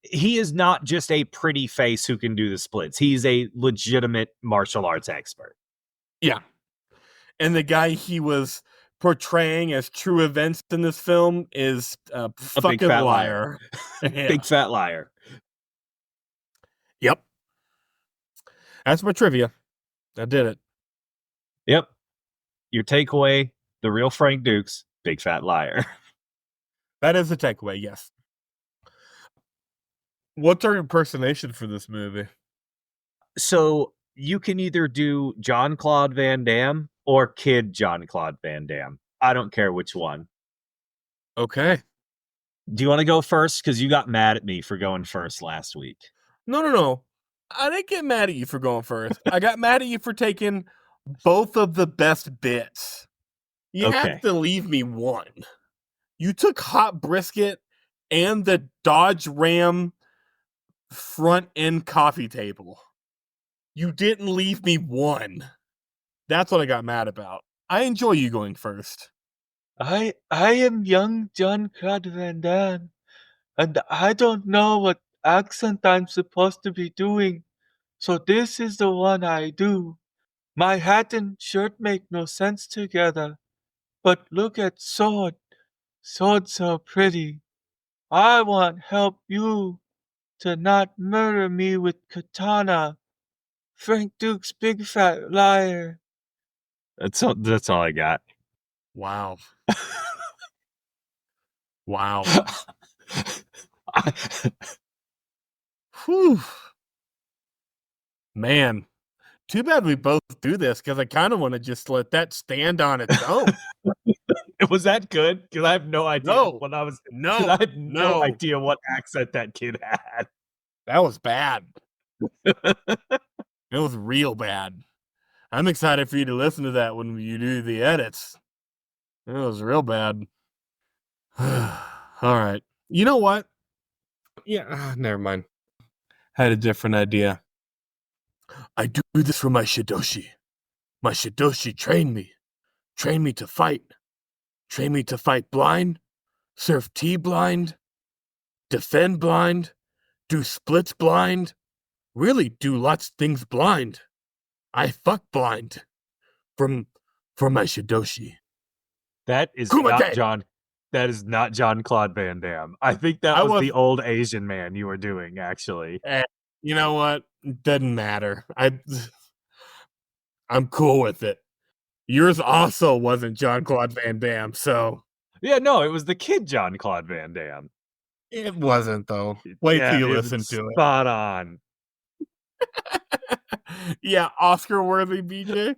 He is not just a pretty face who can do the splits. He's a legitimate martial arts expert. Yeah. And the guy he was portraying as true events in this film is a fucking big fat liar. Yeah. Big fat liar. Yep. That's my trivia. I did it. Yep. Your takeaway, the real Frank Dukes, big fat liar. That is the takeaway, yes. What's our impersonation for this movie? So you can either do Jean-Claude Van Damme or Kid Jean-Claude Van Damme. I don't care which one. Okay. Do you want to go first? Because you got mad at me for going first last week. No. I didn't get mad at you for going first. I got mad at you for taking both of the best bits. You have to leave me one. You took Hot Brisket and the Dodge Ram front end coffee table. You didn't leave me one. That's what I got mad about. I enjoy you going first. I am young Jean-Claude Van Damme, and I don't know what accent I'm supposed to be doing, so this is the one I do. My hat and shirt make no sense together, but look at sword. Sword so pretty. I want help you to not murder me with katana. Frank Duke's big fat liar. That's all I got. Wow. Wow. Whew. Man, too bad we both do this because I kind of want to just let that stand on its own. Was that good? Because I have no idea I had no idea what accent that kid had. That was bad. It was real bad. I'm excited for you to listen to that when you do the edits. It was real bad. All right. You know what? Yeah, never mind. Had a different idea. I do this for my Shidoshi. My Shidoshi trained me. Trained me to fight. Trained me to fight blind. Surf T blind. Defend blind. Do splits blind. Really do lots of things blind. I fuck blind. For my Shidoshi. That is Kumite. not John. That is not Jean-Claude Van Damme. I think that was the old Asian man you were doing, actually. You know what? Doesn't matter. I'm cool with it. Yours also wasn't Jean-Claude Van Damme, so... Yeah, no, it was the kid Jean-Claude Van Damme. It wasn't, though. Wait till you listen to it. Spot on. Yeah, Oscar-worthy, BJ.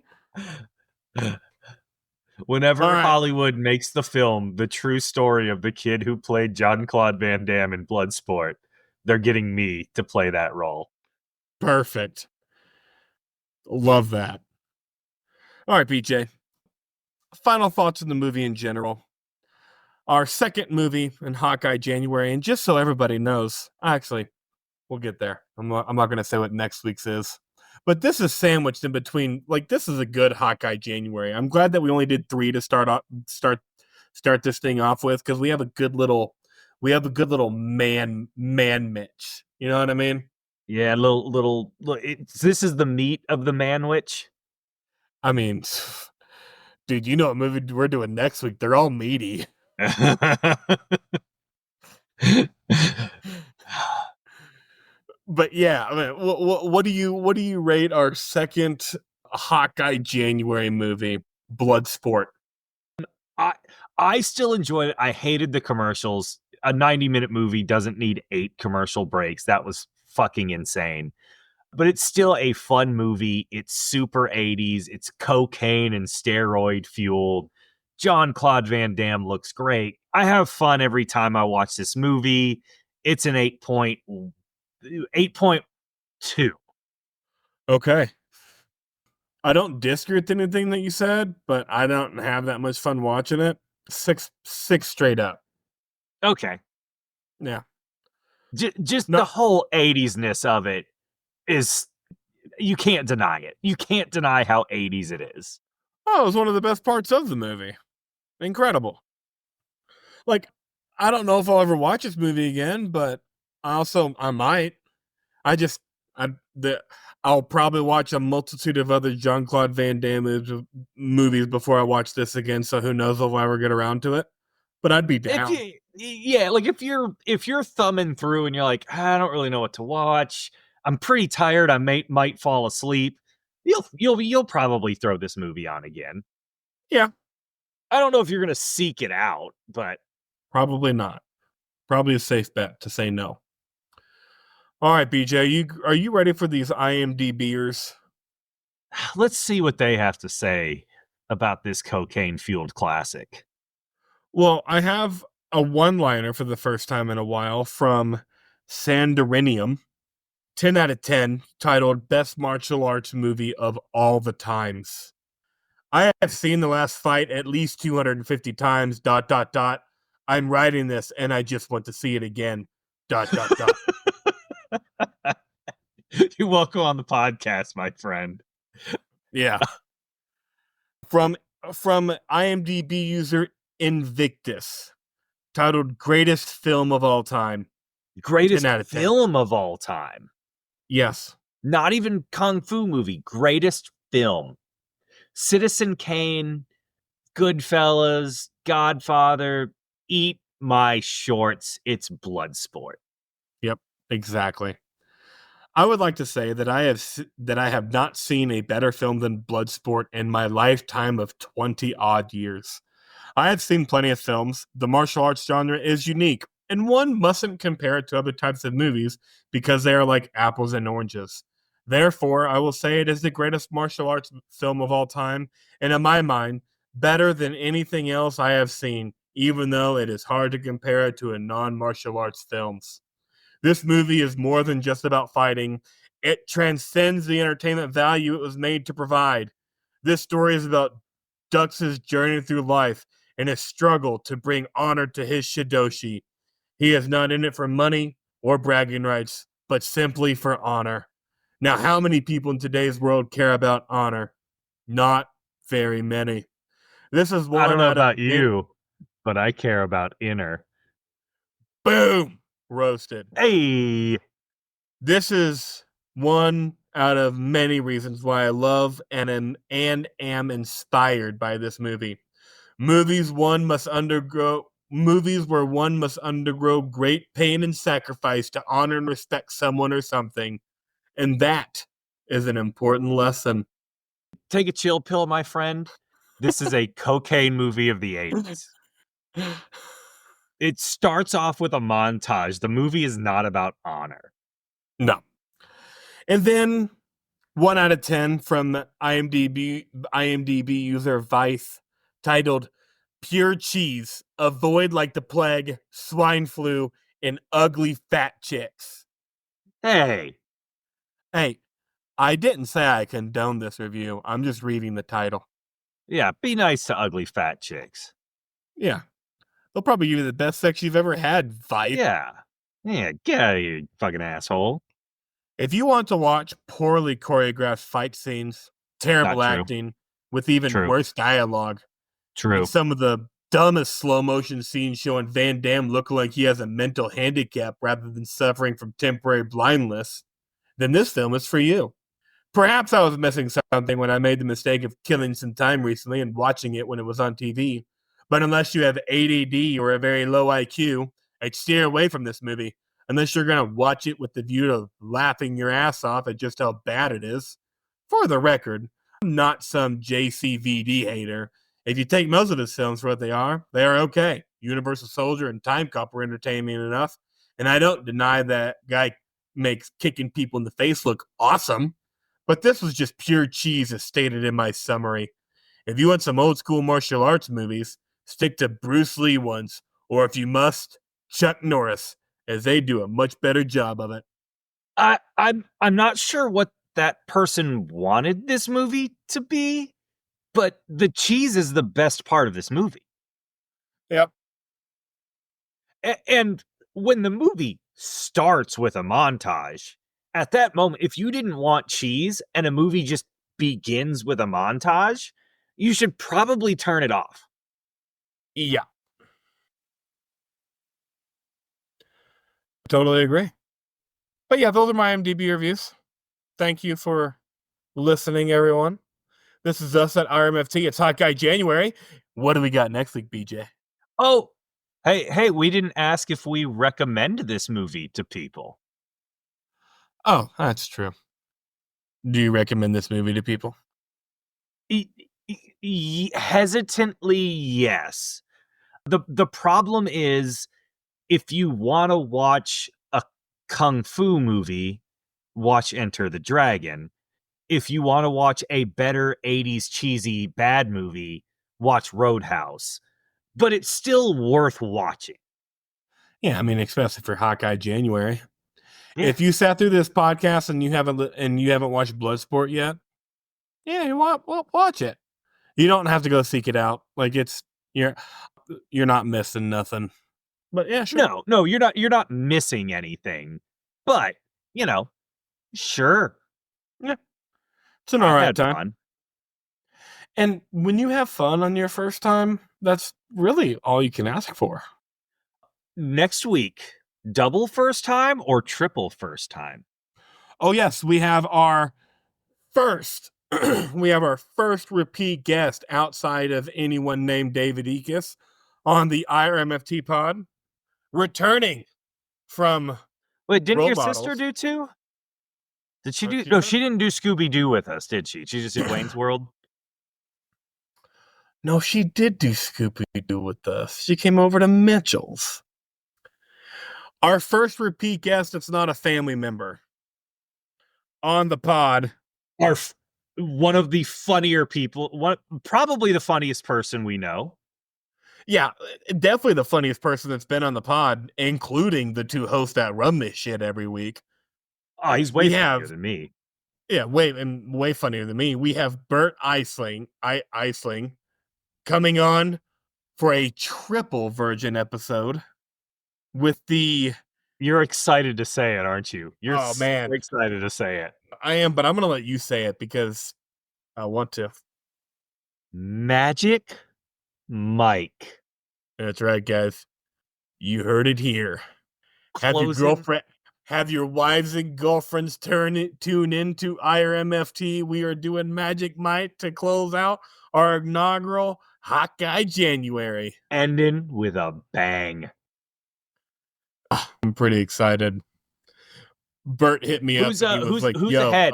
Whenever Hollywood makes the film, the true story of the kid who played Jean-Claude Van Damme in Bloodsport, they're getting me to play that role. Perfect. Love that. All right, BJ. Final thoughts on the movie in general. Our second movie in Hawkeye January, and just so everybody knows, actually, we'll get there. I'm not going to say what next week's is. But this is sandwiched in between. Like, this is a good Hawkeye January. I'm glad that we only did 3 to start this thing off with, because we have a good little man Mitch. You know what I mean? Yeah, little. This is the meat of the manwich. I mean, dude, you know what movie we're doing next week? They're all meaty. But yeah, I mean, what do you rate our second Hawkeye January movie, Bloodsport? I I still enjoyed it. I hated the commercials. A 90-minute movie doesn't need 8 commercial breaks. That was fucking insane. But it's still a fun movie. It's super 80s. It's cocaine and steroid fueled. Jean-Claude Van Damme looks great. I have fun every time I watch this movie. It's an 8.2. Okay. I don't disagree with anything that you said, but I don't have that much fun watching it. Six straight up. Okay. Yeah. Just No. the whole 80s-ness of it is, you can't deny it. You can't deny how 80s it is. Oh, it was one of the best parts of the movie. Incredible. Like, I don't know if I'll ever watch this movie again, but I might. I'll probably watch a multitude of other Jean-Claude Van Damme movies before I watch this again, so who knows if I'll ever get around to it. But I'd be down. If you're thumbing through and you're like, I don't really know what to watch, I'm pretty tired, I might fall asleep, you'll probably throw this movie on again. Yeah. I don't know if you're gonna seek it out, but probably not. Probably a safe bet to say no. All right, BJ, are you ready for these IMDb'ers? Let's see what they have to say about this cocaine-fueled classic. Well, I have a one-liner for the first time in a while from Sandarinium, 10 out of 10, titled Best Martial Arts Movie of All the Times. I have seen The Last Fight at least 250 times, ... I'm writing this and I just want to see it again, ... You're welcome on the podcast, my friend. Yeah. From IMDb user Invictus, titled Greatest Film of All Time. Greatest 10 out of 10. film of all time. Yes. Not even Kung Fu movie. Greatest film. Citizen Kane, Goodfellas, Godfather, eat my shorts. It's Bloodsport. Yep, exactly. I would like to say that I have not seen a better film than Bloodsport in my lifetime of 20 odd years. I have seen plenty of films. The martial arts genre is unique, and one mustn't compare it to other types of movies because they are like apples and oranges. Therefore, I will say it is the greatest martial arts film of all time, and in my mind, better than anything else I have seen, even though it is hard to compare it to a non-martial arts films. This movie is more than just about fighting. It transcends the entertainment value it was made to provide. This story is about Dux' journey through life and his struggle to bring honor to his Shidoshi. He is not in it for money or bragging rights, but simply for honor. Now, how many people in today's world care about honor? Not very many. This is one I don't know out of about you, but I care about inner. Boom! Roasted. Hey! This is one out of many reasons why I love and am inspired by this movie. Movies where one must undergo great pain and sacrifice to honor and respect someone or something. And that is an important lesson. Take a chill pill, my friend. This is a cocaine movie of the 80s. It starts off with a montage. The movie is not about honor. No. And then 1 out of 10 from IMDb user Vice, titled Pure Cheese, Avoid Like the Plague, Swine Flu, and Ugly Fat Chicks. Hey, I didn't say I condone this review. I'm just reading the title. yeah, be nice to ugly fat chicks. Yeah. They'll probably give you the best sex you've ever had, Vice. Yeah, get out of here, you fucking asshole. If you want to watch poorly choreographed fight scenes, terrible acting, with even worse dialogue, and some of the dumbest slow motion scenes showing Van Damme looking like he has a mental handicap rather than suffering from temporary blindness, then this film is for you. Perhaps I was missing something when I made the mistake of killing some time recently and watching it when it was on TV. But unless you have ADD or a very low IQ, I'd steer away from this movie. Unless you're going to watch it with the view of laughing your ass off at just how bad it is. For the record, I'm not some JCVD hater. if you take most of his films for what they are okay. Universal Soldier and Time Cop were entertaining enough. And I don't deny that guy makes kicking people in the face look awesome. But this was just pure cheese, as stated in my summary. If you want some old school martial arts movies, stick to Bruce Lee ones. Or if you must, Chuck Norris, as they do a much better job of it. I'm not sure what that person wanted this movie to be, but the cheese is the best part of this movie. Yep. And when the movie starts with a montage, at that moment, if you didn't want cheese and a movie just begins with a montage, you should probably turn it off. Yeah. Totally agree. But yeah, those are my IMDb reviews. Thank you for listening, everyone. This is us at RMFT. It's Hot Guy January. What do we got next week, BJ? Oh, hey, we didn't ask if we recommend this movie to people. Oh, that's true. Do you recommend this movie to people? Hesitantly, yes. The problem is, if you want to watch a kung fu movie, watch Enter the Dragon. If you want to watch a better 80s cheesy bad movie, watch Roadhouse. But it's still worth watching. Yeah, I mean, especially for Hot Guy January. Yeah. If you sat through this podcast and you haven't watched Bloodsport yet, yeah, you watch it. You don't have to go seek it out. Like you're not missing nothing. But yeah, sure. No, you're not missing anything. But, sure. Yeah. It's an all right time. Fun. And when you have fun on your first time, that's really all you can ask for. Next week, double first time or triple first time? Oh, yes, we have our first repeat guest outside of anyone named David Ekus on the IRMFT pod, returning from. Wait, didn't your Bottles. sister do two? Did she do? No, she didn't do Scooby-Doo with us, did she? She just did Wayne's World? No, she did do Scooby-Doo with us. She came over to Mitchell's. Our first repeat guest that's not a family member on the pod. One of the funnier people, probably the funniest person we know. Yeah, definitely the funniest person that's been on the pod, including the two hosts that run this shit every week. Oh, he's way funnier than me. Yeah, way funnier than me. We have Bert Eisling coming on for a triple Virgin episode with the. You're excited to say it, aren't you? You're man, excited to say it. I am, but I'm going to let you say it because I want to. Magic Mike. That's right, guys. You heard it here. Have your wives and girlfriends tune into IRMFT. We are doing Magic Mike to close out our inaugural Hot Guy January. Ending with a bang. I'm pretty excited. Bert hit me up. Who's ahead?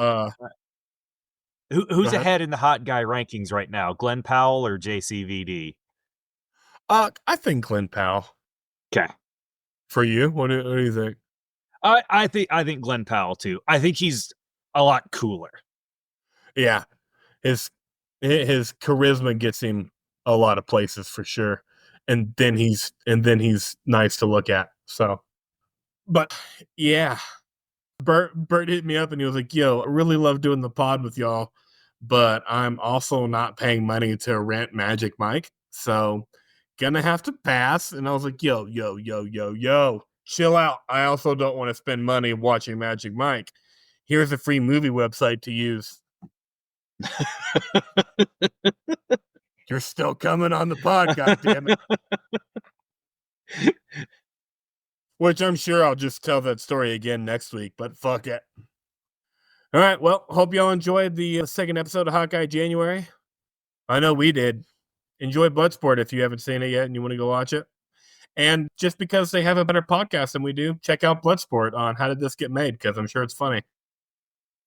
Who's ahead in the Hot Guy rankings right now? Glenn Powell or JCVD? I think Glenn Powell. Okay. For you, what do you think? I think Glenn Powell too. I think he's a lot cooler. Yeah, his charisma gets him a lot of places for sure, and then he's nice to look at. So, but yeah, Bert hit me up and he was like, "Yo, I really love doing the pod with y'all, but I'm also not paying money to rent Magic Mike, so gonna have to pass." And I was like, "Yo, chill out. I also don't want to spend money watching Magic Mike. Here's a free movie website to use." You're still coming on the pod, goddammit. Which I'm sure I'll just tell that story again next week, but fuck it. All right, well, hope y'all enjoyed the second episode of Hot Guy January. I know we did. Enjoy Bloodsport if you haven't seen it yet and you want to go watch it. And just because they have a better podcast than we do, check out Bloodsport on How Did This Get Made, because I'm sure it's funny.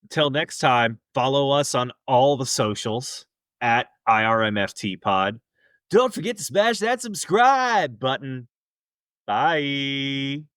Till next time, follow us on all the socials at IRMFT Pod. Don't forget to smash that subscribe button. Bye.